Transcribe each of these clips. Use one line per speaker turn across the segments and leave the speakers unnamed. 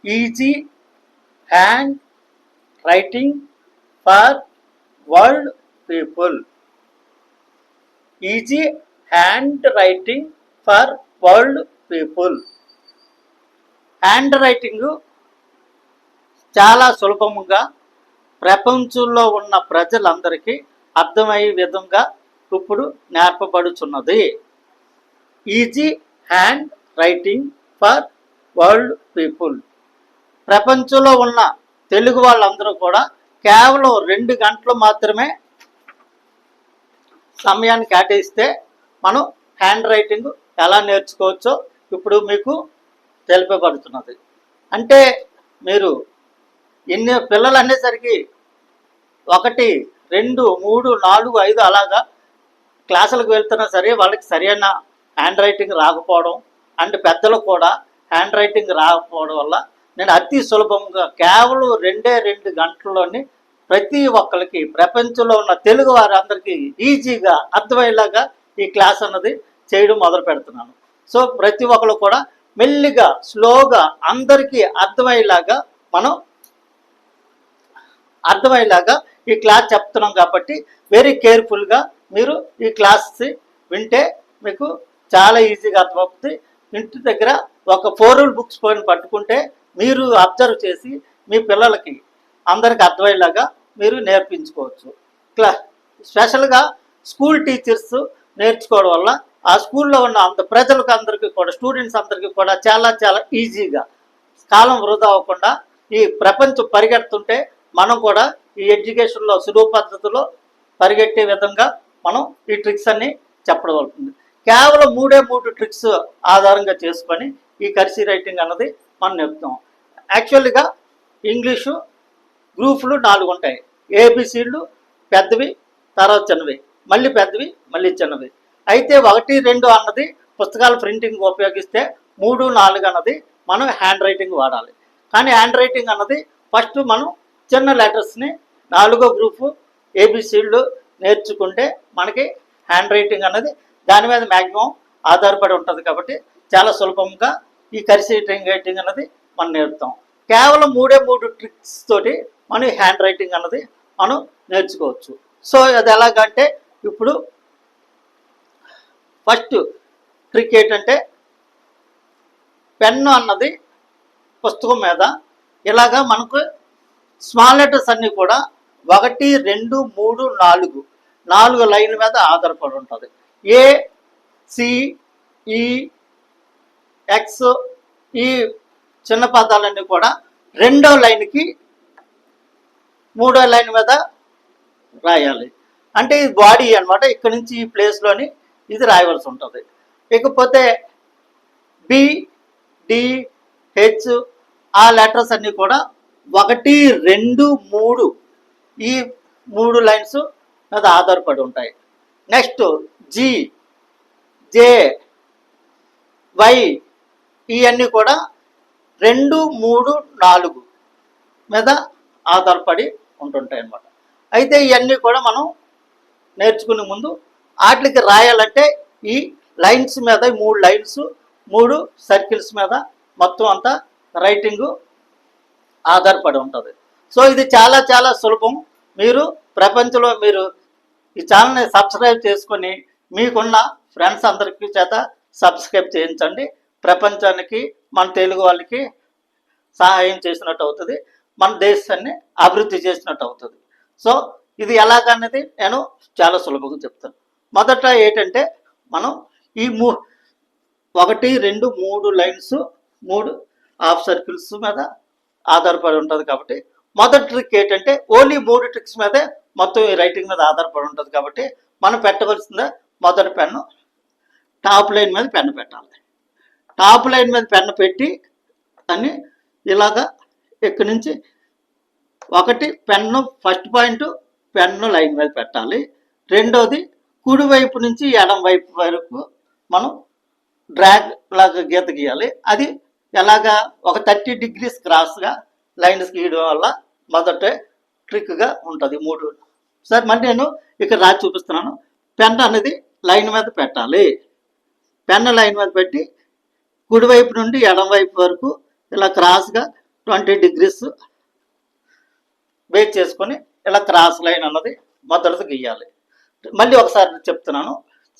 Easy hand writing for world people. Easy hand writing for world people. Hand writing చాలా సులభముగా ప్రపంచంలో ఉన్న ప్రజలందరికీ అర్థమయ్యే విధంగా ఇప్పుడు నేర్పబడుచున్నది. Easy hand writing for world people. ప్రపంచంలో ఉన్న తెలుగు వాళ్ళందరూ కూడా కేవలం 2 గంటలు మాత్రమే సమయాన్ని కేటాయిస్తే మనం హ్యాండ్ రైటింగ్ ఎలా నేర్చుకోవచ్చో ఇప్పుడు మీకు తెలిపబడుతున్నది. అంటే మీరు ఎన్ని పిల్లలు అనేసరికి 1, 2, 3, 4, 5 అలాగా క్లాసులకు వెళ్తున్నా సరే వాళ్ళకి సరైన హ్యాండ్ రైటింగ్ రాకపోవడం అండ్ పెద్దలకు కూడా హ్యాండ్ రైటింగ్ రాకపోవడం వల్ల నేను అతి సులభంగా కేవలం 2 గంటల్లోని ప్రతి ఒక్కరికి ప్రపంచంలో ఉన్న తెలుగు వారందరికీ ఈజీగా అర్థమయ్యేలాగా ఈ క్లాస్ అన్నది చేయడం మొదలు పెడుతున్నాను. సో ప్రతి ఒక్కరు కూడా మెల్లిగా స్లోగా అందరికీ అర్థమయ్యేలాగా ఈ క్లాస్ చెప్తున్నాం కాబట్టి వెరీ కేర్ఫుల్గా మీరు ఈ క్లాస్ వింటే మీకు చాలా ఈజీగా అర్థమవుతుంది. ఇంటి దగ్గర ఒక 4 రూల్ బుక్స్ పట్టుకుంటే మీరు అబ్జర్వ్ చేసి మీ పిల్లలకి అందరికి అర్థమయ్యేలాగా మీరు నేర్పించుకోవచ్చు. స్పెషల్గా స్కూల్ టీచర్స్ నేర్చుకోవడం వల్ల ఆ స్కూల్లో ఉన్న ప్రజలకు అందరికీ కూడా స్టూడెంట్స్ అందరికీ కూడా చాలా చాలా ఈజీగా కాలం వృధా అవ్వకుండా ఈ ప్రపంచం పరిగెడుతుంటే మనం కూడా ఈ ఎడ్యుకేషన్లో సులువు పద్ధతిలో పరిగెట్టే విధంగా మనం ఈ ట్రిక్స్ అన్ని చెప్పడం అవుతుంది. కేవలం 3 ట్రిక్స్ ఆధారంగా చేసుకొని ఈ కర్సీ రైటింగ్ అన్నది మనం నేర్పుతాం. యాక్చువల్గా ఇంగ్లీషు గ్రూపులు 4 ఉంటాయి. ఏబిసిడ్లు పెద్దవి, తర్వాత చిన్నవి, మళ్ళీ పెద్దవి, మళ్ళీ చిన్నవి. అయితే 1, 2 అన్నది పుస్తకాల ప్రింటింగ్ ఉపయోగిస్తే 3, 4 అన్నది మనం హ్యాండ్ రైటింగ్ వాడాలి. కానీ హ్యాండ్ రైటింగ్ అన్నది ఫస్ట్ మనం చిన్న లెటర్స్ని 4వ గ్రూపు ఏబిసిడ్లు నేర్చుకుంటే మనకి హ్యాండ్ రైటింగ్ అన్నది దాని మీద మ్యాక్సిమం ఆధారపడి ఉంటుంది. కాబట్టి చాలా సులభంగా ఈ కర్సీ రైటింగ్ అన్నది మనం నేర్పుతాం. కేవలం 3 ట్రిక్స్ తోటి మనం హ్యాండ్ రైటింగ్ అన్నది మనం నేర్చుకోవచ్చు. సో అది ఎలాగంటే ఇప్పుడు ఫస్ట్ ట్రిక్ ఏంటంటే పెన్ను అన్నది పుస్తకం మీద ఇలాగా మనకు స్మాల్ లెటర్స్ అన్నీ కూడా 1, 2, 3, 4 లైన్ల మీద ఆధారపడి ఉంటుంది. ఏ, సి, ఈ, ఎక్స్ ఈ చిన్న పదాలన్నీ కూడా 2వ లైన్కి 3వ లైన్ మీద రాయాలి. అంటే ఇది బాడీ అనమాట. ఇక్కడ నుంచి ఈ ప్లేస్లోని ఇది రాయవలసి ఉంటుంది. ఇకపోతే బి, డి, హెచ్ ఆ లెటర్స్ అన్నీ కూడా 1, 2, 3 ఈ 3 లైన్స్ మీద ఆధారపడి ఉంటాయి. నెక్స్ట్ జి, జే, వై ఇవన్నీ కూడా 2, 3, 4 మీద ఆధారపడి ఉంటుంటాయి అన్నమాట. అయితే ఇవన్నీ కూడా మనం నేర్చుకునే ముందు వాటికి రాయాలంటే ఈ లైన్స్ మీద 3 లైన్స్ 3 సర్కిల్స్ మీద మొత్తం అంతా రైటింగు ఆధారపడి ఉంటుంది. సో ఇది చాలా చాలా సులభం. మీరు ప్రపంచంలో మీరు ఈ ఛానల్ని సబ్స్క్రైబ్ చేసుకొని మీకున్న ఫ్రెండ్స్ అందరికీ చేత సబ్స్క్రైబ్ చేయించండి. ప్రపంచానికి మన తెలుగు వాళ్ళకి సహాయం చేసినట్టు అవుతుంది, మన దేశాన్ని అభివృద్ధి చేసినట్టు అవుతుంది. సో ఇది ఎలాగన్నది నేను చాలా సులభంగా చెప్తాను. మొదట ఏంటంటే మనం ఈ 1, 2, 3 లైన్స్ 3 హాఫ్ సర్కిల్స్ మీద ఆధారపడి ఉంటుంది. కాబట్టి మొదటి ట్రిక్ ఏంటంటే ఓన్లీ 3 ట్రిక్స్ మీదే మొత్తం ఈ రైటింగ్ మీద ఆధారపడి ఉంటుంది. కాబట్టి మనం పెట్టవలసిందే మొదటి పెన్ను టాప్ లైన్ మీద పెన్ను పెట్టాలి. టాప్ లైన్ మీద పెన్ను పెట్టి దాన్ని ఇలాగా ఇక్కడి నుంచి 1 pen first point pen line మీద పెట్టాలి. రెండోది కుడివైపు నుంచి ఎడం వైపు వరకు మనం డ్రాగ్ లాగా గీత గీయాలి. అది ఎలాగా ఒక 30 degrees క్రాస్గా లైన్స్ గీయడం వల్ల మొదట ట్రిక్గా ఉంటుంది. 3 సార్ మళ్ళీ నేను ఇక్కడ రాసి చూపిస్తున్నాను. పెన్ అనేది లైన్ మీద పెట్టాలి. పెన్ లైన్ మీద పెట్టి కుడివైపు నుండి ఎడం వైపు వరకు ఇలా క్రాస్గా 20 degrees బేస్ చేసుకొని ఇలా క్రాస్ లైన్ అన్నది మొదటిది గీయాలి. మళ్ళీ ఒకసారి చెప్తున్నాను,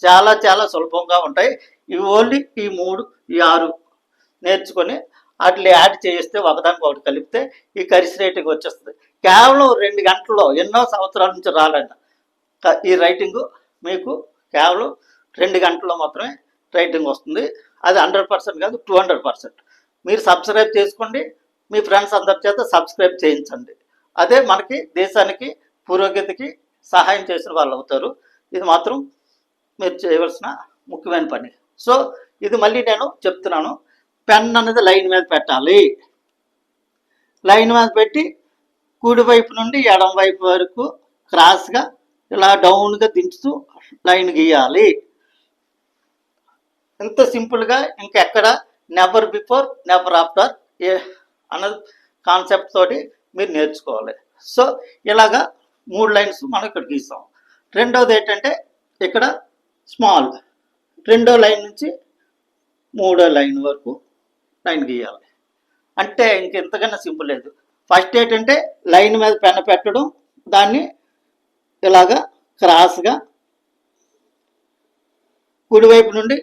చాలా చాలా సులభంగా ఉంటాయి ఇవి. ఓన్లీ ఈ 3 ఈ 6 నేర్చుకొని వాటిని యాడ్ చేస్తే ఒకదానికి ఒకటి కలిపితే ఈ కర్సీ రైటింగ్ వచ్చేస్తుంది. కేవలం 2 గంటల్లో, ఎన్నో సంవత్సరాల నుంచి రాలండి ఈ రైటింగు. మీకు కేవలం 2 గంటల్లో మాత్రమే రైటింగ్ వస్తుంది. అది 100% కాదు, 200%. మీరు సబ్స్క్రైబ్ చేసుకోండి, మీ ఫ్రెండ్స్ అందరి చేత సబ్స్క్రైబ్ చేయించండి. అదే మనకి దేశానికి పురోగతికి సహాయం చేసిన వాళ్ళు అవుతారు. ఇది మాత్రం మీరు చేయవలసిన ముఖ్యమైన పని. సో ఇది మళ్ళీ నేను చెప్తున్నాను, పెన్ అనేది లైన్ మీద పెట్టాలి. లైన్ మీద పెట్టి కుడివైపు నుండి ఎడమ వైపు వరకు క్రాస్గా ఇలా డౌన్గా దించుతూ లైన్ గీయాలి. ఇంత సింపుల్గా ఇంకెక్కడ నెవర్ బిఫోర్ నెవర్ ఆఫ్టర్ అన్నది కాన్సెప్ట్ తోటి మీరు నేర్చుకోవాలి. సో ఇలాగా 3 లైన్స్ మనం ఇక్కడ గీస్తాం. రెండవది ఏంటంటే ఇక్కడ స్మాల్, 2వ లైన్ నుంచి 3వ లైన్ వరకు లైన్ గీయాలి. అంటే ఇంకెంతకన్నా సింపుల్ లేదు. ఫస్ట్ ఏంటంటే లైన్ మీద పెన్ పెట్టడం, దాన్ని ఇలాగా క్రాస్గా కుడివైపు నుండి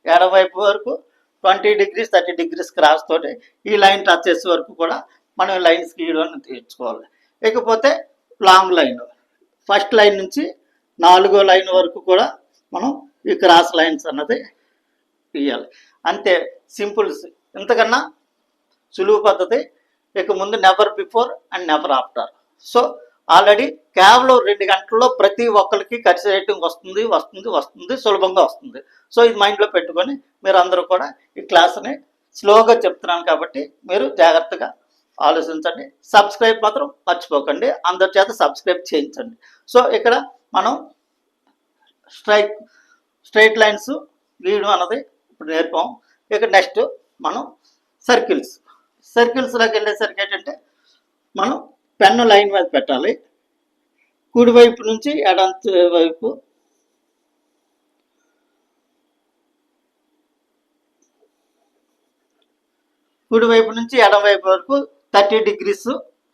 ఎడమవైపు వరకు 20 degrees 30 degrees క్రాస్ తోటి ఈ లైన్ టచ్ చేసే వరకు కూడా మనం లైన్స్ గీయడం తీర్చుకోవాలి. ఇకపోతే లాంగ్ లైన్, ఫస్ట్ లైన్ నుంచి 4వ లైన్ వరకు కూడా మనం ఈ క్రాస్ లైన్స్ అన్నది గీయాలి. అంతే సింపుల్. ఇంతకన్నా సులువు పద్ధతి ఇక ముందు never before and never after. So already కేవలం 2 గంటల్లో ప్రతి ఒక్కరికి కర్సీ రైటింగ్ వస్తుంది వస్తుంది వస్తుంది, సులభంగా వస్తుంది. సో ఇది మైండ్లో పెట్టుకొని మీరు అందరూ కూడా ఈ క్లాస్ని స్లోగా చెప్తున్నాను కాబట్టి మీరు జాగ్రత్తగా ఆలోచించండి. సబ్స్క్రైబ్ మాత్రం మర్చిపోకండి, అందరి చేత సబ్స్క్రైబ్ చేయించండి. సో ఇక్కడ మనం స్ట్రైట్ లైన్స్ గీయడం అన్నది ఇప్పుడు నేర్పాం. ఇక నెక్స్ట్ మనం సర్కిల్స్లోకి వెళ్ళేసరికి ఏంటంటే మనం పెన్ను లైన్ మీద పెట్టాలి. కుడివైపు నుంచి ఎడమ వైపు ఎడమవైపు వరకు 30 degrees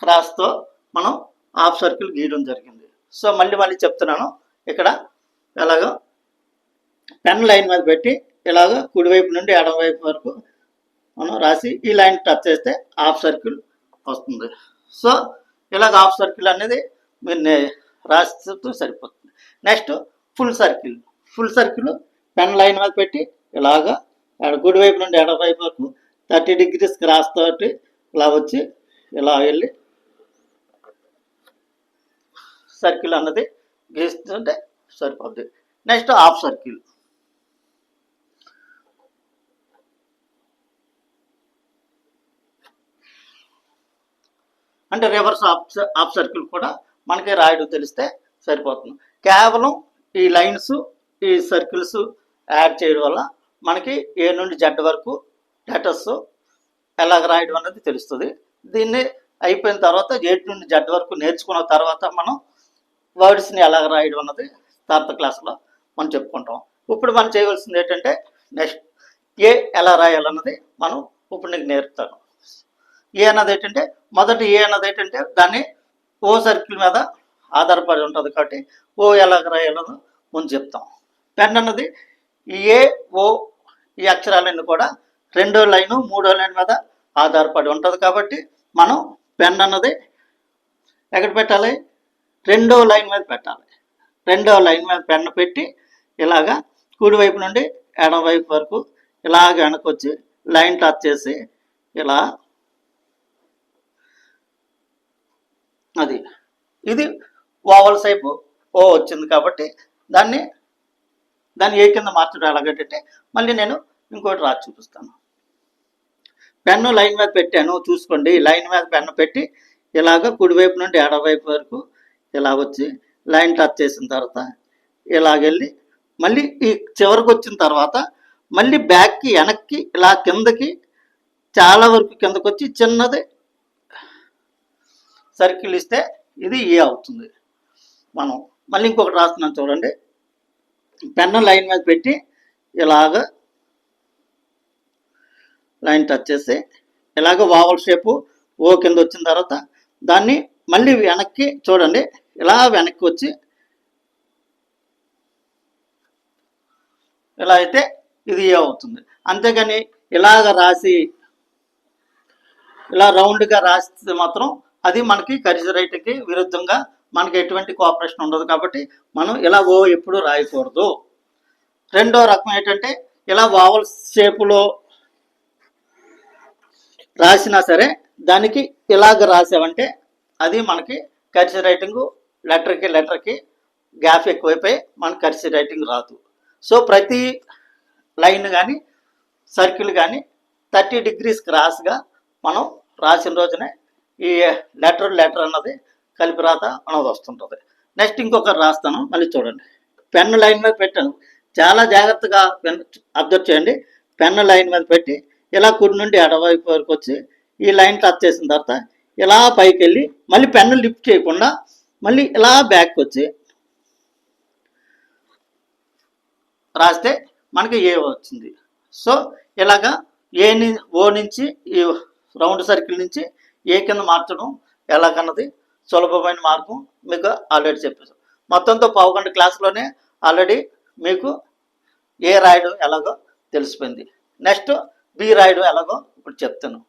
క్రాస్తో మనం హాఫ్ సర్కిల్ గీయడం జరిగింది. సో మళ్ళీ చెప్తున్నాను, ఇక్కడ ఎలాగో పెన్ లైన్ మీద పెట్టి ఇలాగ కుడివైపు నుండి ఎడమవైపు వరకు మనం రాసి ఈ లైన్ టచ్ చేస్తే హాఫ్ సర్కిల్ వస్తుంది. సో ఇలాగ హాఫ్ సర్కిల్ అనేది మీరు రాస్తూ సరిపోతుంది. Next full circle pen line మీద పెట్టి ఇలాగ కుడివైపు నుండి ఎడమవైపు వరకు 30 degrees క్రాస్ తోటి ఇలా వచ్చి ఇలా వెళ్ళి సర్కిల్ అన్నది గీస్తుంటే సరిపోద్ది. నెక్స్ట్ హాఫ్ సర్కిల్, అంటే రివర్స్ హాఫ్ సర్కిల్ కూడా మనకి రాయడం తెలిస్తే సరిపోతుంది. కేవలం ఈ లైన్స్ ఈ సర్కిల్స్ యాడ్ చేయడం వల్ల మనకి ఏ నుండి జెడ్ వరకు లెటర్స్ ఎలాగ రాయడం అనేది తెలుస్తుంది. దీన్ని అయిపోయిన తర్వాత ఏ నుండి జెడ్ వరకు నేర్చుకున్న తర్వాత మనం వర్డ్స్ని ఎలాగ రాయడం అన్నది తర్వాత క్లాస్లో మనం చెప్పుకుంటాం. ఇప్పుడు మనం చేయవలసింది ఏంటంటే నెక్స్ట్ ఏ ఎలా రాయాలన్నది మనం ఇప్పుడు నీకు నేర్పుతాను. ఏ అన్నది ఏంటంటే మొదటి ఏ అన్నది ఏంటంటే దాన్ని ఓ సర్కిల్ మీద ఆధారపడి ఉంటుంది కాబట్టి ఓ ఎలాగ రాయాలన్నది ముందు చెప్తాం. పెన్ అన్నది ఏ ఓ ఈ అక్షరాలన్నీ కూడా 2వ లైను 3వ లైన్ మీద ఆధారపడి ఉంటుంది కాబట్టి మనం పెన్ అన్నది ఎక్కడ పెట్టాలి, 2వ లైన్ మీద పెట్టాలి. 2వ లైన్ మీద పెన్ను పెట్టి ఇలాగా కుడివైపు నుండి ఎడమవైపు వరకు ఇలాగ వెనకొచ్చి లైన్ టచ్ చేసి ఇలా ఇది ఓవల్ షేప్ ఓ వచ్చింది కాబట్టి దాన్ని ఏ కింద మార్చడం ఎలాగంటే మళ్ళీ నేను ఇంకోటి రాసి చూపిస్తాను. పెన్ను లైన్ మీద పెట్టాను చూసుకోండి. లైన్ మీద పెన్ను పెట్టి ఇలాగ కుడివైపు నుండి ఎడమవైపు వరకు ఇలా వచ్చి లైన్ టచ్ చేసిన తర్వాత ఇలాగెళ్ళి మళ్ళీ ఈ చివరికి వచ్చిన తర్వాత మళ్ళీ బ్యాక్కి వెనక్కి ఇలా కిందకి చాలా వరకు కిందకి వచ్చి చిన్నది సర్కిల్ ఇస్తే ఇది ఏ అవుతుంది. మనం మళ్ళీ ఇంకొకటి రాస్తున్నాం చూడండి. పెన్ను లైన్ మీద పెట్టి ఇలాగ లైన్ టచ్ చేసి ఇలాగ వావల్ షేపు ఓ కింద వచ్చిన తర్వాత దాన్ని మళ్ళీ వెనక్కి చూడండి, ఇలా వెనక్కి వచ్చి ఇలా అయితే ఇది ఏ అవుతుంది. అంతేగాని ఇలాగ రాసి ఇలా రౌండ్గా రాస్తే మాత్రం అది మనకి కర్సివ్ రైటింగ్కి విరుద్ధంగా మనకి ఎటువంటి కోఆపరేషన్ ఉండదు. కాబట్టి మనం ఇలా ఓ ఎప్పుడు రాయకూడదు. రెండో రకం ఏంటంటే ఇలా వావల్ షేపులో రాసినా సరే దానికి ఇలాగ రాసామంటే అది మనకి కర్సివ్ రైటింగ్ లెటర్కి గ్యాప్ ఎక్కువైపోయి మనకి కర్సివ్ రైటింగ్ రాదు. సో ప్రతి లైన్ కానీ సర్కిల్ కానీ 30 degrees క్రాస్గా మనం రాసిన రోజునే ఈ లెటర్ అన్నది కలిపి రాత అన్నది వస్తుంటుంది. నెక్స్ట్ ఇంకొకటి రాస్తాను, మళ్ళీ చూడండి. పెన్ను లైన్ మీద పెట్టాను, చాలా జాగ్రత్తగా అబ్జర్వ్ చేయండి. పెన్ను లైన్ మీద పెట్టి ఇలా కుడి నుండి ఎడవైపు వరకు వచ్చి ఈ లైన్ టచ్ చేసిన తర్వాత ఇలా పైకి వెళ్ళి మళ్ళీ పెన్ను లిఫ్ట్ చేయకుండా మళ్ళీ ఇలా బ్యాక్ వచ్చి రాస్తే మనకి ఏ వచ్చింది. సో ఇలాగా ఓ నుంచి ఈ రౌండ్ సర్కిల్ నుంచి ఏ కింద మార్చడం ఎలాగన్నది సులభమైన మార్గం మీకు ఆల్రెడీ చెప్పేసాం. మొత్తంతో 1.5 గంట క్లాస్లోనే ఆల్రెడీ మీకు ఏ రాయడం ఎలాగో తెలిసిపోయింది. నెక్స్ట్ బి రాయడం ఎలాగో ఇప్పుడు చెప్తాను.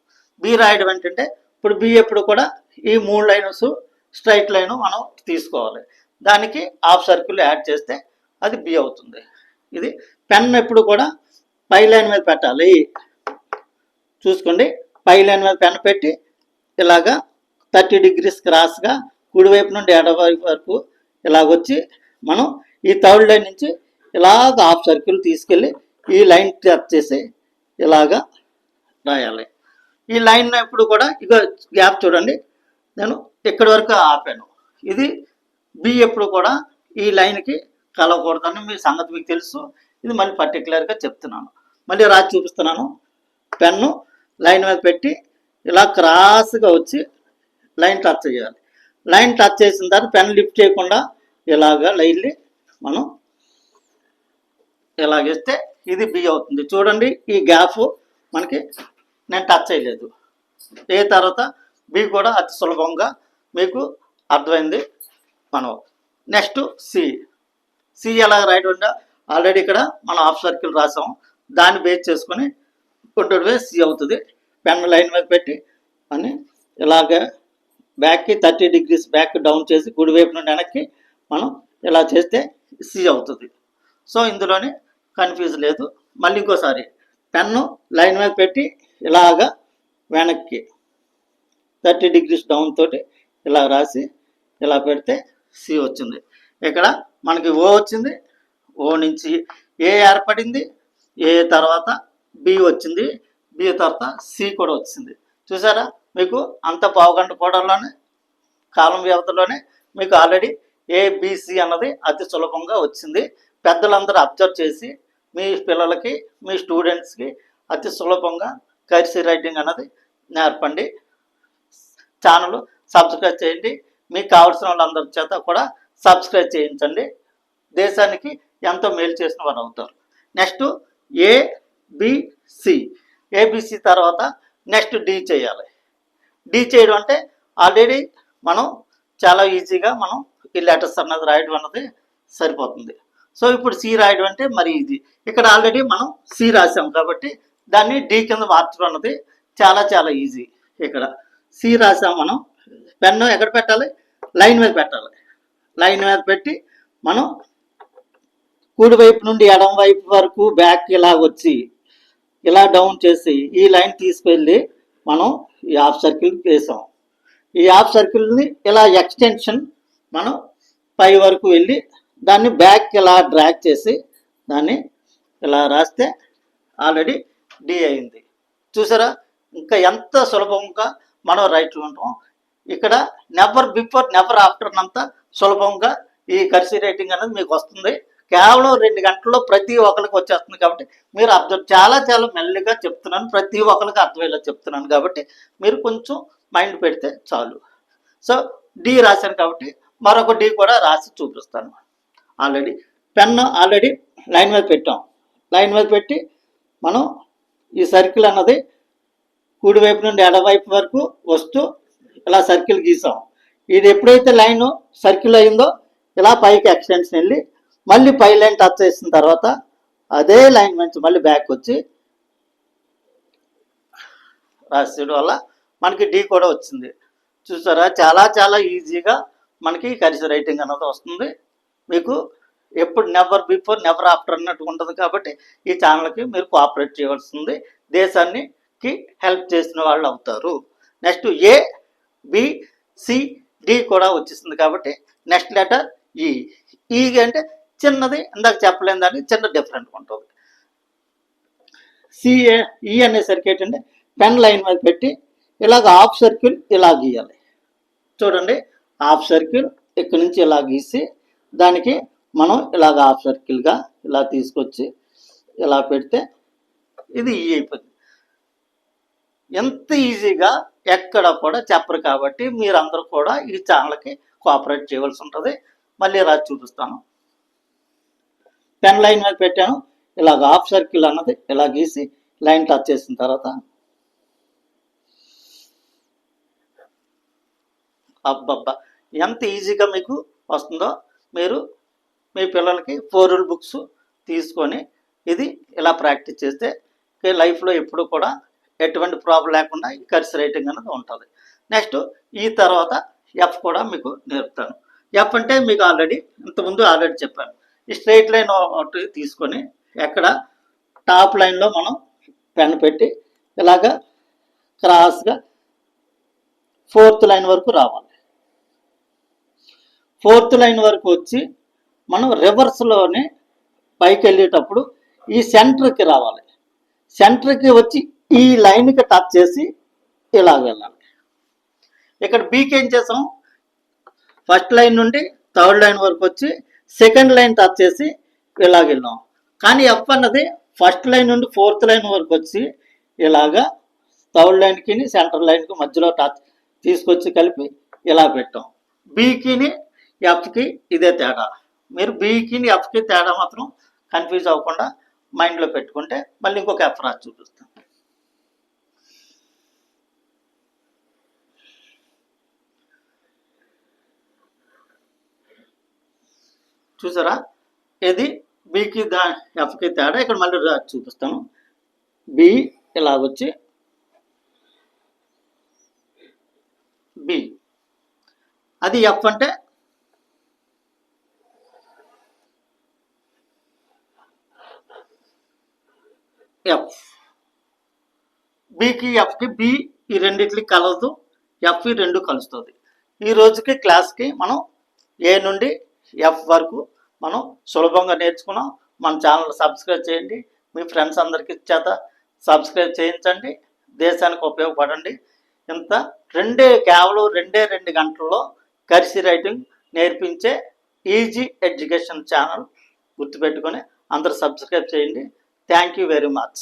బి రాయడం ఏంటంటే ఇప్పుడు బి ఎప్పుడు కూడా ఈ 3 లైన్స్ స్ట్రైట్ లైన్ మనం తీసుకోవాలి. దానికి హాఫ్ సర్కిల్ యాడ్ చేస్తే అది బి అవుతుంది. ఇది పెన్ ఎప్పుడు కూడా పై లైన్ మీద పెట్టాలి. చూసుకోండి, పై లైన్ మీద పెన్ పెట్టి ఇలాగా 30 degrees క్రాస్గా కుడివైపు నుండి ఎడవైపు వరకు ఇలాగొచ్చి మనం ఈ థర్డ్ లైన్ నుంచి ఇలాగ హాఫ్ సర్కిల్ తీసుకెళ్ళి ఈ లైన్ టచ్ చేసి ఇలాగా రాయాలి. ఈ లైన్ ఎప్పుడు కూడా ఇక గ్యాప్ చూడండి, నేను ఇక్కడి వరకు ఆపాను. ఇది బి ఎప్పుడు కూడా ఈ లైన్కి కలవకూడదని మీ సంగతి మీకు తెలుసు. ఇది మళ్ళీ పర్టికులర్గా చెప్తున్నాను, మళ్ళీ రాసి చూపిస్తున్నాను. పెన్ను లైన్ మీద పెట్టి ఇలా క్రాస్గా వచ్చి లైన్ టచ్ చేయాలి. లైన్ టచ్ చేసిన తర్వాత పెన్ లిఫ్ట్ చేయకుండా ఇలాగా లైన్లీ మనం ఇలాగేస్తే ఇది బి అవుతుంది. చూడండి, ఈ గ్యాప్ మనకి నేను టచ్ చేయలేదు. ఏ తర్వాత బి కూడా అతి సులభంగా మీకు అర్థమైంది. మనం నెక్స్ట్ సి ఎలా రాయడం ఆల్రెడీ ఇక్కడ మనం హాఫ్ సర్కిల్ రాసాం, దాన్ని బేస్ చేసుకొని కొట్టువే సి అవుతుంది. పెన్ లైన్ మీద పెట్టి అని ఇలాగ బ్యాక్కి 30 degrees బ్యాక్ డౌన్ చేసి కుడివైపు నుండి వెనక్కి మనం ఇలా చేస్తే సి అవుతుంది. సో ఇందులోనే కన్ఫ్యూజ్ లేదు. మళ్ళీ ఇంకోసారి పెన్ను లైన్ మీద పెట్టి ఇలాగ వెనక్కి 30 degrees డౌన్ తోటి ఇలా రాసి ఇలా పెడితే సి వచ్చింది. ఇక్కడ మనకి ఓ వచ్చింది, ఓ నుంచి ఏ ఏర్పడింది, ఏ తర్వాత బి వచ్చింది, బి తర్వాత సి కూడా వచ్చింది. చూసారా, మీకు అంత 1/2 గంట కోటలోనే కాలం వ్యవధిలోనే మీకు ఆల్రెడీ ఏబిసి అన్నది అతి సులభంగా వచ్చింది. పెద్దలందరూ అబ్జర్వ్ చేసి మీ పిల్లలకి మీ స్టూడెంట్స్కి అతి సులభంగా కర్సివ్ రైటింగ్ అన్నది నేర్పండి. ఛానల్ సబ్స్క్రైబ్ చేయండి. మీకు కావాల్సిన వాళ్ళందరి చేత కూడా సబ్స్క్రైబ్ చేయించండి. దేశానికి ఎంతో మేలు చేసిన వారు అవుతారు. నెక్స్ట్ ఏబిసి తర్వాత నెక్స్ట్ డి చేయాలి. డి చేయడం అంటే ఆల్రెడీ మనం చాలా ఈజీగా మనం ఈ లెటర్స్ అన్నది రాయడం అన్నది సరిపోతుంది. సో ఇప్పుడు సి రాయడం అంటే మరి ఈజీ. ఇక్కడ ఆల్రెడీ మనం సి రాసాం కాబట్టి దాన్ని డి కింద మార్చడం అన్నది చాలా చాలా ఈజీ. ఇక్కడ సి రాసాం, మనం పెన్ను ఎక్కడ పెట్టాలి, లైన్ మీద పెట్టాలి. లైన్ మీద పెట్టి మనం కుడి వైపు నుండి ఎడం వైపు వరకు బ్యాక్ ఇలా వచ్చి ఇలా డౌన్ చేసి ఈ లైన్ తీసుకెళ్ళి మనం ఈ హాఫ్ సర్కిల్ వేసాం. ఈ హాఫ్ సర్కిల్ని ఇలా ఎక్స్టెన్షన్ మనం పై వరకు వెళ్ళి దాన్ని బ్యాక్ ఇలా డ్రాగ్ చేసి దాన్ని ఇలా రాస్తే ఆల్రెడీ డి అయింది. చూసారా, ఇంకా ఎంత సులభంగా మనం రైట్ ఉంటాం. ఇక్కడ నెవర్ బిఫోర్ నెవర్ ఆఫ్టర్ అంత సులభంగా ఈ కర్సివ్ రైటింగ్ అనేది మీకు వస్తుంది. కేవలం 2 గంటల్లో ప్రతి ఒక్కరికి వచ్చేస్తుంది. కాబట్టి మీరు అబ్జర్వ్ చాలా చాలా మెల్లిగా చెప్తున్నాను, ప్రతి ఒక్కరికి అర్థమయ్యేలా చెప్తున్నాను. కాబట్టి మీరు కొంచెం మైండ్ పెడితే చాలు. సో డి రాశాను కాబట్టి మరొక డి కూడా రాసి చూపిస్తాను. ఆల్రెడీ పెన్ను ఆల్రెడీ లైన్ మీద పెట్టాం. లైన్ మీద పెట్టి మనం ఈ సర్కిల్ అన్నది కుడివైపు నుండి ఎడవైపు వరకు వస్తూ ఇలా సర్కిల్ గీసాం. ఇది ఎప్పుడైతే లైన్ సర్కిల్ అయిందో ఇలా పైకి ఎక్స్టెన్షన్ వెళ్ళి మళ్ళీ పై లైన్ టచ్ చేసిన తర్వాత అదే లైన్ నుంచి మళ్ళీ బ్యాక్ వచ్చి రాసేయడం వల్ల మనకి డి కూడా వచ్చింది. చూసారా, చాలా చాలా ఈజీగా మనకి కర్సివ్ రైటింగ్ అన్నది వస్తుంది. మీకు ఎప్పుడు నెవర్ బిఫోర్ నెవర్ ఆఫ్టర్ అన్నట్టు ఉంటుంది. కాబట్టి ఈ ఛానల్కి మీరు కోఆపరేట్ చేయవలసింది. దేశానికి హెల్ప్ చేసిన వాళ్ళు అవుతారు. నెక్స్ట్ ఏ, బి, సి, డి కూడా వచ్చేసింది. కాబట్టి నెక్స్ట్ లెటర్ ఈ. ఈ అంటే చిన్నది, ఇందాక చెప్పలేని దానికి చిన్న డిఫరెంట్ ఉంటుంది. సిఏ ఈ అనేసరికి ఏంటంటే పెన్ లైన్ మీద పెట్టి ఇలాగ హాఫ్ సర్కిల్ ఇలా గీయాలి. చూడండి, హాఫ్ సర్కిల్ ఇక్కడ నుంచి ఇలా గీసి దానికి మనం ఇలాగ హాఫ్ సర్కిల్గా ఇలా తీసుకొచ్చి ఇలా పెడితే ఇది ఈ అయిపోతుంది. ఎంత ఈజీగా ఎక్కడ కూడా చెప్పరు. కాబట్టి మీరందరూ కూడా ఈ ఛానల్కి కోఆపరేట్ చేయవలసి ఉంటుంది. మళ్ళీ రాసి చూపిస్తాను. పెన్ లైన్ మీద పెట్టాను, ఇలాగ హాఫ్ సర్కిల్ అన్నది ఇలా గీసి లైన్ టచ్ చేసిన తర్వాత అబ్బబ్బా ఎంత ఈజీగా మీకు వస్తుందో. మీరు మీ పిల్లలకి 4 రూల్ బుక్స్ తీసుకొని ఇది ఇలా ప్రాక్టీస్ చేస్తే లైఫ్లో ఎప్పుడు కూడా ఎటువంటి ప్రాబ్లం లేకుండా ఈ కర్సివ్ రైటింగ్ అనేది ఉంటుంది. నెక్స్ట్ ఈ తర్వాత ఎఫ్ కూడా మీకు నేర్పుతాను. ఎఫ్ అంటే మీకు ఇంతకుముందు ఆల్రెడీ చెప్పాను. ఈ స్ట్రైట్ లైన్ ఒకటి తీసుకొని ఎక్కడ టాప్ లైన్లో మనం పెన్ పెట్టి ఇలాగా క్రాస్గా 4th లైన్ వరకు రావాలి. 4th లైన్ వరకు వచ్చి మనం రివర్స్లోనే పైకి వెళ్ళేటప్పుడు ఈ సెంటర్కి రావాలి. సెంటర్కి వచ్చి ఈ లైన్కి టచ్ చేసి ఇలాగ వెళ్ళాలి. ఇక్కడ బీకి ఏం చేసాం, ఫస్ట్ లైన్ నుండి 3rd లైన్ వరకు వచ్చి 2nd లైన్ టచ్ చేసి ఇలాగ వెళ్ళాం. కానీ ఎఫ్ అన్నది ఫస్ట్ లైన్ నుండి 4th లైన్ వరకు వచ్చి ఇలాగా 3rd లైన్కి సెంటర్ లైన్కి మధ్యలో టచ్ తీసుకొచ్చి కలిపి ఇలా పెట్టాం. బీకిని ఎఫ్కి ఇదే తేడా. మీరు బీకి ఎఫ్కి తేడా మాత్రం కన్ఫ్యూజ్ అవ్వకుండా మైండ్లో పెట్టుకుంటే మళ్ళీ ఇంకొక ఎఫ్ రాసి చూపిస్తాం. చూసారా, ఇది బీకి ఎఫ్కి తేడా. ఇక్కడ మళ్ళీ రాసి చూపిస్తాను. బి ఇలా వచ్చి బి, అది ఎఫ్ అంటే ఎఫ్. బికి ఎఫ్కి బి ఈ రెండింటికి కలదు, ఎఫ్ ఈ రెండు కలుస్తుంది. ఈ రోజుకి క్లాస్కి మనం ఏ నుండి ఎఫ్ వరకు మనం సులభంగా నేర్చుకున్నాం. మన ఛానల్ సబ్స్క్రైబ్ చేయండి, మీ ఫ్రెండ్స్ అందరికీ చేత సబ్స్క్రైబ్ చేయించండి. దేశానికి ఉపయోగపడండి. ఇంత కేవలం 2 గంటల్లో కర్సివ్ రైటింగ్ నేర్పించే ఈజీ ఎడ్యుకేషన్ ఛానల్ గుర్తుపెట్టుకొని అందరూ సబ్స్క్రైబ్ చేయండి. Thank you very much.